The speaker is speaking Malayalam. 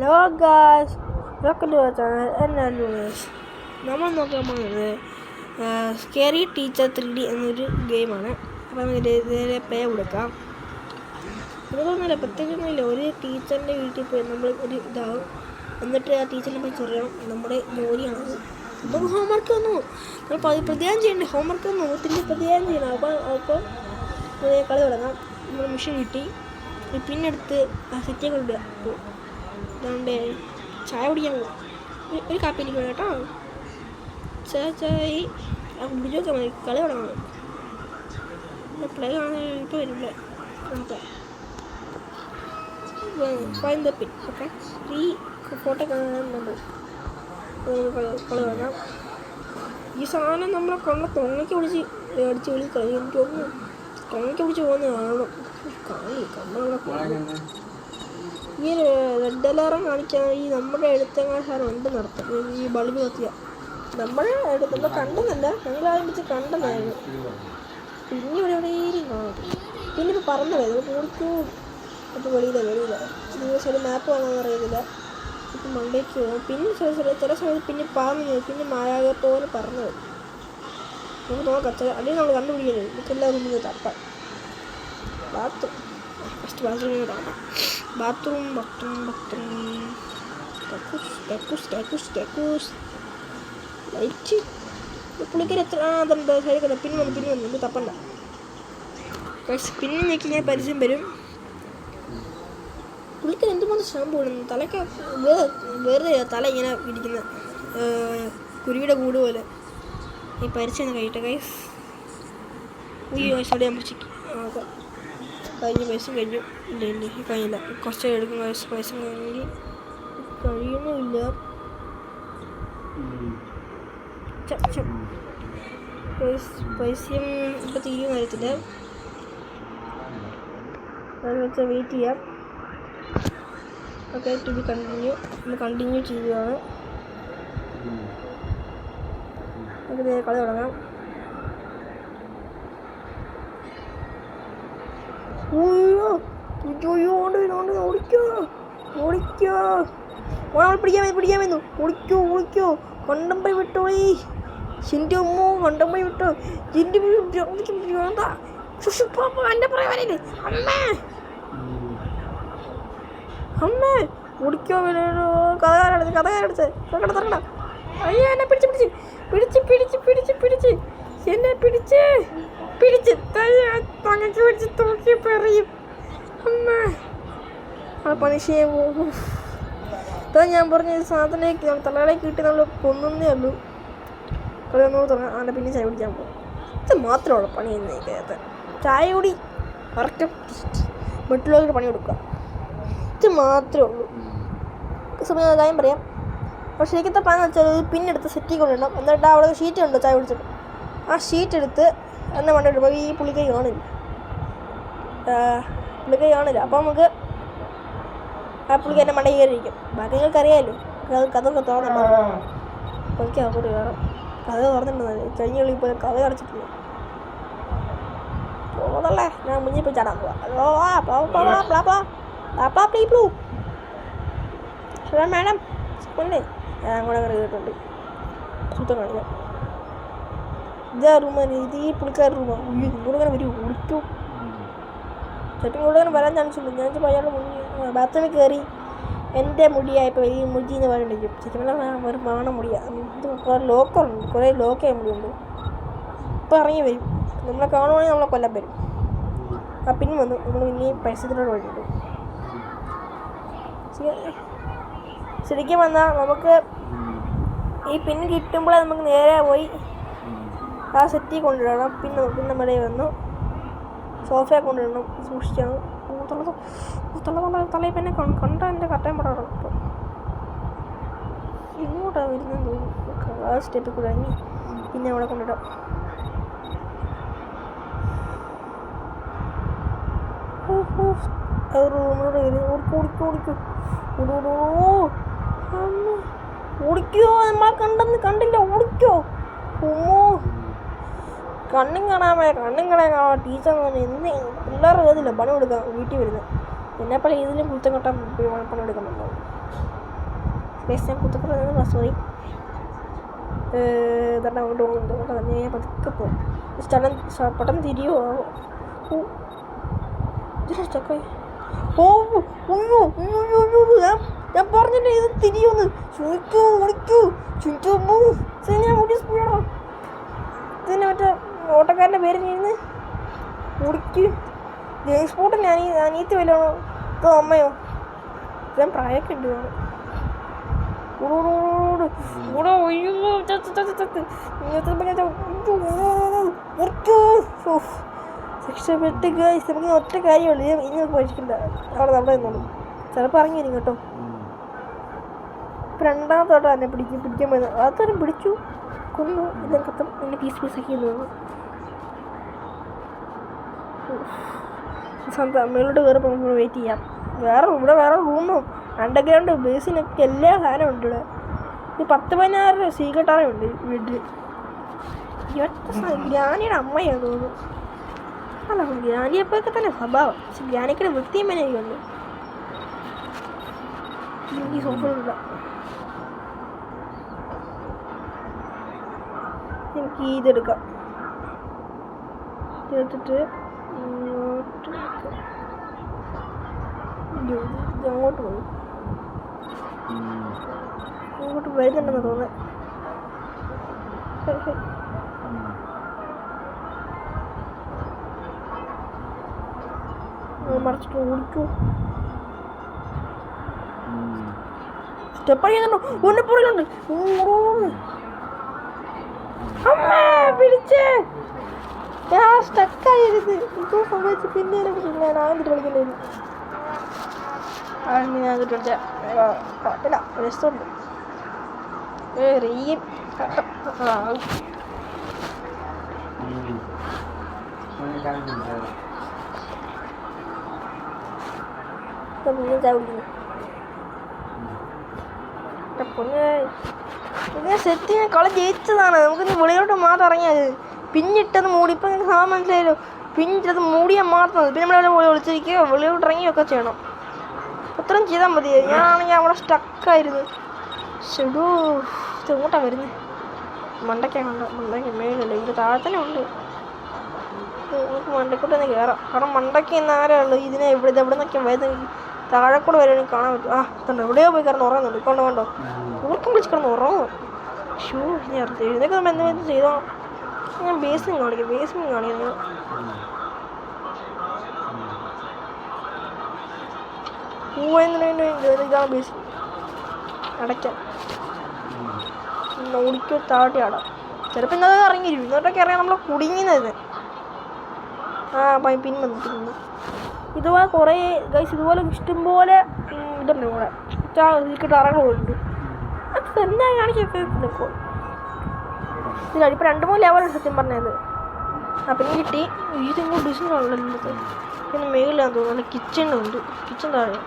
Hello guys, welcome to our channel. എന്നാണ് ലൂണേഴ്സ്. നമ്മൾ നോക്കാൻ പോകുന്നത് സ്കെറി ടീച്ചർ 3D എന്നൊരു ഗെയിമാണ്. അപ്പം ഇതിലെ പ്ലേ കൊടുക്കാം. ഇതൊന്നുമില്ല, പ്രത്യേകിച്ചൊന്നുമില്ല. ഒരു ടീച്ചറിൻ്റെ വീട്ടിൽ പോയി നമ്മൾ ഒരു ഇതാവും, എന്നിട്ട് ആ ടീച്ചറിനെ പോയി ചൊറിയണം. നമ്മുടെ ജോലിയാണ്. നമുക്ക് ഹോംവർക്ക് വന്നു, നമ്മൾ പ്രതികാരം ചെയ്യണ്ടേ. ഹോംവർക്ക് വന്നു, ഒത്തിരി പ്രതികാരം ചെയ്യണം. അപ്പോൾ കളി തുടങ്ങാം. നമ്മൾ മിഷൻ കിട്ടി, പിന്നെടുത്ത് സെറ്റ് കൊണ്ടുവരിക. അതുകൊണ്ട് ചായ കുടിക്കാൻ പോകും. ഒരു കാപ്പി എനിക്ക് വേണം കേട്ടോ. ചായ കുടിച്ചൊക്കെ മതി. കളി തുടങ്ങണം. പ്ലേ കാണാൻ ഇപ്പോൾ വരില്ല. Fine the pin. ഓക്കെ, ഈ ഫോട്ടോ കാണാനുണ്ട്. കളി തുടങ്ങാം. ഈ സാധനം നമ്മളെ തൊങ്ങയ്ക്ക് പിടിച്ച് അടിച്ച് വിളി കളി. എനിക്ക് തോന്നുന്നു തൊങ്ങയ്ക്ക് പിടിച്ച് പോകുന്ന കാണണം. നമ്മളവിടെ ഈ റെഡ് അലാറം കാണിക്കാൻ ഈ നമ്മുടെ എടുത്തെങ്ങാൻ സാധനം ഉണ്ട് നടത്തും. ഈ ബൾബ് കത്തിയ നമ്മളെ നമ്മൾ കണ്ടെന്നല്ല, ഞങ്ങൾ ആരംഭിച്ച് കണ്ടെന്നായിരുന്നു. പിന്നെ ഇവിടെ എവിടെയും കാണും. പിന്നെ ഇപ്പോൾ പറന്നു പോയത് കൂടിക്കൂ. അപ്പോൾ വെളിയില്ല ദിവസം മാപ്പ് കാണാൻ അറിയത്തില്ല. ഇപ്പം മണ്ടേക്ക് പോകും. പിന്നെ ചില സമയത്ത് പിന്നെ പാമ്പ്, പിന്നെ മായാകെ പോലെ പറഞ്ഞു വരും. നമുക്ക് നോക്കാം. അല്ലെങ്കിൽ നമ്മൾ കണ്ടുപിടിക്കുന്നത് നമുക്കെല്ലാ റൂമിൽ തപ്പാം. ഫസ്റ്റ് ബാത്റൂമിൽ കാണാം. ബാത്റൂം ലൈറ്റ് പുള്ളിക്കാരി എത്ര അതുണ്ട്. ശരിക്കല്ല, പിന്നെ വന്നു തപ്പണ്ട. പിന്നെ ഞെക്കി ഞാൻ പരസ്യം വരും. പുള്ളിക്കാരി എന്തുമാത്രം ഷാമ്പു ഇടുന്നു തലയ്ക്ക്. വേറെ തല ഇങ്ങനെ ഇരിക്കുന്ന കുരുവിയുടെ കൂട് പോലെ. ഈ പരസ്യം കഴിയട്ടെ ഗൈസ്. അവിടെ ഞാൻ പിടിച്ചിട്ട് കഴിഞ്ഞ പൈസ കഴിഞ്ഞു. ഇല്ല കഴിഞ്ഞില്ല. കുറച്ച് എടുക്കും. പൈസ കഴിയുന്നില്ല. പൈസയും ഇപ്പം തീരും കാര്യത്തില്ല. അത് വെച്ചാൽ വെയിറ്റ് ചെയ്യാം. Okay, to be continue. നമ്മൾ കണ്ടിന്യൂ ചെയ്യുകയാണ്. നമുക്ക് കളി തുടങ്ങാം. പിടിക്കാൻ വന്നു. ഓടിക്കോ. കൊണ്ടമ്പൈ വിട്ടോളി. ഷിൻ്റെ ഉമ്മോ കൊണ്ടമ്പൈ വിട്ടോ. ജിൻ്റെ എൻ്റെ പറയാനില്ലേ അമ്മേ ഓടിക്കോ. കഥകാരടുത്ത് തരണ്ട. അയ്യോ, എന്നെ പിടിച്ച് എന്നെ പിടിച്ച് തങ്ങക്ക് പിടിച്ച് തൂക്കി പെറിയും. അമ്മ ആ പണിഷേ പോകും. ഇതാ ഞാൻ പറഞ്ഞ സാധനമൊക്കെ തലയിലേക്ക് കിട്ടി നമ്മൾ കൊന്നേ ഉള്ളൂ. കളി ഒന്നുകൂടെ തുടങ്ങാം. അവൻ്റെ പിന്നെ ചായ കുടിക്കാൻ പോകും. ഇത് മാത്രമുള്ള പണി എന്നേക്കകത്ത് ചായ കുടി കറക്റ്റ് വീട്ടിലോട്ട് പണി കൊടുക്കുക. ഇത് മാത്രമേ ഉള്ളൂ. സമയം കാര്യം പറയാം. പക്ഷേ ശരിക്കത്തെ പ്ലാൻ വെച്ചാൽ പിന്നെടുത്ത് സെറ്റിൽ കൊണ്ടിടണം. എന്നിട്ട് അവിടെ ഷീറ്റ് ഉണ്ടോ ചായ കുടിച്ചിട്ട് ആ ഷീറ്റ് എടുത്ത് എന്നെ വണ്ടിയിടുമ്പോൾ ഈ പുള്ളിക്കായി കാണില്ല. അപ്പോൾ നമുക്ക് ആ പുള്ളിക്ക് എന്നെ മണ്ടയിൽ കയറിയിരിക്കും. ബാക്കി നിങ്ങൾക്ക് അറിയാമല്ലോ. കഥയൊക്കെ തുറന്നു എനിക്ക് അങ്ങോട്ട് കയറാം. കഥ തുറന്നിട്ടുണ്ടെന്ന് കഴിഞ്ഞ കളി ഇപ്പോൾ കഥ അടച്ചിട്ടില്ല. പോകല്ലേ, ഞാൻ മുന്നിൽ പോയി ചാടാൻ പോവാം. മാഡം സ്കൂളിലെ ഞാൻ കൂടെ കയറിയിട്ടുണ്ട്. സുത്തം കാണിക്കാം. ഇതാ റൂമാണ്. ഇത് ഈ പുള്ളിക്കാരുടെ റൂമാണ്. ഇങ്ങോട്ടിങ്ങനെ വരും. ഓടിക്കോ. ചേട്ടൻ ഇങ്ങോട്ടിങ്ങനെ വരാൻ ചാൻസ് ഉണ്ട്. ഞാൻ അയാളുടെ മുന്നിൽ ബാത്റൂമിൽ കയറി എൻ്റെ മുടിയായപ്പോൾ ഈ മുടിയെന്ന് പറഞ്ഞിരിക്കും. ശരിക്കും ഒരു മാണ മുടിയാണ്. ഇത് കുറേ ലോക്കുണ്ട്. കുറേ ലോക്കായ മുടിയുണ്ട്. ഇപ്പം ഇറങ്ങി വരും. നമ്മളെ കാണുവാണെങ്കിൽ നമ്മളെ കൊല്ലാൻ വരും. ആ പിന്നെ വന്നു നമ്മൾ ഇനിയും പരിസരത്തിലോട്ട് പോയിട്ടുണ്ട്. ശരിക്കും വന്നാൽ നമുക്ക് ഈ പിന്ന് കിട്ടുമ്പോഴേ നമുക്ക് നേരെ പോയി ആ സെറ്റിൽ കൊണ്ടിടണം. പിന്നെ മടയിൽ വന്നു സോഫയെ കൊണ്ടിടണം. സൂക്ഷിച്ചാണ് തലയിൽ പിന്നെ കണ്ട എൻ്റെ കട്ടയം പടം. ഇപ്പോൾ ഇങ്ങോട്ടാണ് വരുന്നത്. ആ സ്റ്റെപ്പിൽ കൂടെ ഇറങ്ങി പിന്നെ അവിടെ കൊണ്ടിടാം. റൂമിലൂടെ ഓടിക്കോ. നമ്മളെ കണ്ടില്ല. ഓടിക്കോ. കണ്ണും കാണാൻ ടീച്ചർ എന്ന് പിള്ളേർ ഏതില്ല പണി കൊടുക്കാം വീട്ടിൽ വരുന്നത്. എന്നെപ്പോലെ ഇതിലും കുറ്റം കെട്ടാൻ പണി എടുക്കുന്നുണ്ടാവും. ഗൈസ് ഞാൻ കുത്തക്ക സോറി തന്നെ അങ്ങോട്ട് പോകുന്നുണ്ട് ഞാൻ പതുക്കെ പോകും സ്ഥലം പെട്ടെന്ന് തിരിയോ ചക്ക ഓ ഞാൻ പറഞ്ഞില്ലേ ഇത് തിരിയൊന്ന് ചുണിക്കൂ ഓടിക്കൂ ചുറ്റൂ ഞാൻ ഓടിയ സ്പീഡാണോ ഇതിന് മറ്റേ ഓട്ടക്കാരൻ്റെ പേര് ചെയ്യുന്നത് ഓടിക്ക് ജെയിംസ് ബോട്ടിൻ്റെ അനിയത്തി വല്ലതാണോ അതോ അമ്മയോ ഞാൻ പ്രായമൊക്കെ ഉണ്ട് രക്ഷപ്പെട്ട് ഗൈസ് നമുക്ക് ഒറ്റ കാര്യമുള്ളൂ ഇനി പഠിച്ചിട്ടില്ല അവിടെ നമ്മുടെ നിന്നോളൂ ചിലപ്പോൾ ഇറങ്ങി വരും കേട്ടോ ഇപ്പം രണ്ടാമത്തോട്ട് തന്നെ പിടിക്കാൻ പോയത് അതൊരു പിടിച്ചു കൊന്നു എല്ലാം കത്തം എന്നെ പീസാക്കി തോന്നുന്നു മേളോട്ട് കയറിപ്പോൾ നമുക്ക് വെയിറ്റ് ചെയ്യാം വേറെ റൂമും അണ്ടർഗ്രൗണ്ട് ബേസിനൊക്കെ എല്ലാ സാധനവും ഉണ്ട് ഇവിടെ ഇത് 10-16 സീക്രട്ടാറുണ്ട് വീട്ടിൽ ഗ്രാനിയുടെ അമ്മയാണ് തോന്നുന്നു അല്ല ഗ്രാനിയെപ്പോഴൊക്കെ തന്നെ സ്വഭാവം പക്ഷെ ഗ്രാനിക്കടെ വൃത്തിയും മനയൊക്കെയുണ്ട് എനിക്ക് സോഫയില്ല എനിക്ക് ഇതെടുക്കാം എടുത്തിട്ട് അങ്ങോട്ട് പോയി അങ്ങോട്ട് വരുന്നുണ്ടെന്ന് തോന്നുന്നത് മറിച്ചിട്ട് ഓടിക്കൂ സ്റ്റെപ്പ് അടിക്കുന്നുണ്ടോ ഒന്നിപ്പുറയിലുണ്ട് അമ്മേ പിടിച്ചേ ഞാൻ സ്റ്റക്കായിരുന്നു ഇതോ സംഭവിച്ച് പിന്നെ ഞാൻ ആദ്യം കളിക്കണ്ടായിരുന്നു ഞാൻ എന്നിട്ട് വിളിച്ച കുഴപ്പമില്ല രസമുണ്ട് റീൻ പൊന്നെ സെറ്റ് ഞാൻ കളി ജയിച്ചതാണ് നമുക്കിന്ന് വെളിയിലോട്ട് മാത്രം ഇറങ്ങിയത് പിന്നിട്ടത് മൂടി ഇപ്പം നിങ്ങൾക്ക് സാധനം മനസ്സിലായല്ലോ പിന്നിട്ടത് മൂടിയാൽ മാത്രം പിന്നെ നമ്മളവിടെ വിളിച്ചിരിക്കുകയോ വെളിയിലോട്ട് ഇറങ്ങിയൊക്കെ ചെയ്യണം അത്രയും ചെയ്താൽ മതി ഞാനാണെങ്കിൽ അവിടെ സ്റ്റക്കായിരുന്നു ഷെഡൂ ഇത് എങ്ങോട്ടാണ് വരുന്നത് മണ്ടയ്ക്ക് മേളില്ല ഇതിൻ്റെ താഴെ തന്നെ ഉണ്ട് നമുക്ക് മണ്ടയ്ക്കോട്ട് തന്നെ കയറാം കാരണം മണ്ടയ്ക്ക് ഇന്ന് ആരാ ഉള്ളു ഇതിനെ എവിടെ നിന്നൊക്കെ വരുന്നത് താഴെക്കൂടെ വരികയാണെങ്കിൽ കാണാൻ പറ്റും ആ ഇതുണ്ട് എവിടെയോ പോയി കിടന്ന് ഉറങ്ങുന്നുണ്ട് കണ്ടോ ഊർക്കം വിളിച്ച് കിടന്ന് ഉറങ്ങും ഷൂ ഞാൻ എഴുന്നേക്ക് നമ്മൾ എന്തെങ്കിലും ചെയ്തോ ഞാൻ ബേസ്മെന്റ് കാണിക്കാം ഇതാണ് ബേസ് അടയ്ക്കാം ഓടിക്കോ താട്ടി ആടാം ചിലപ്പോൾ ഇന്നത് ഇറങ്ങിയിരിക്കും ഇന്നോട്ടൊക്കെ ഇറങ്ങാൻ നമ്മൾ കുടുങ്ങിയത് പിൻ വന്നു ഇതുപോലെ കുറേ ഗൈസ് ഇതുപോലെ ഇഷ്ടംപോലെ ഇതുണ്ട് ഇവിടെ ടറകളുണ്ട് അത് എന്താ കാണിച്ചൊക്കെ നിൽക്കും ഇതിലാണ് ഇപ്പോൾ 2-3 ലെവലാണ് സത്യം പറഞ്ഞത് പിന്നെ കിട്ടി ഇതിങ്ങോട്ട് ഡിസൈൻ ഉള്ളത് പിന്നെ മേളിലാന്ന് തോന്നുന്നു കിച്ചണുണ്ട് കിച്ചൺ താഴെ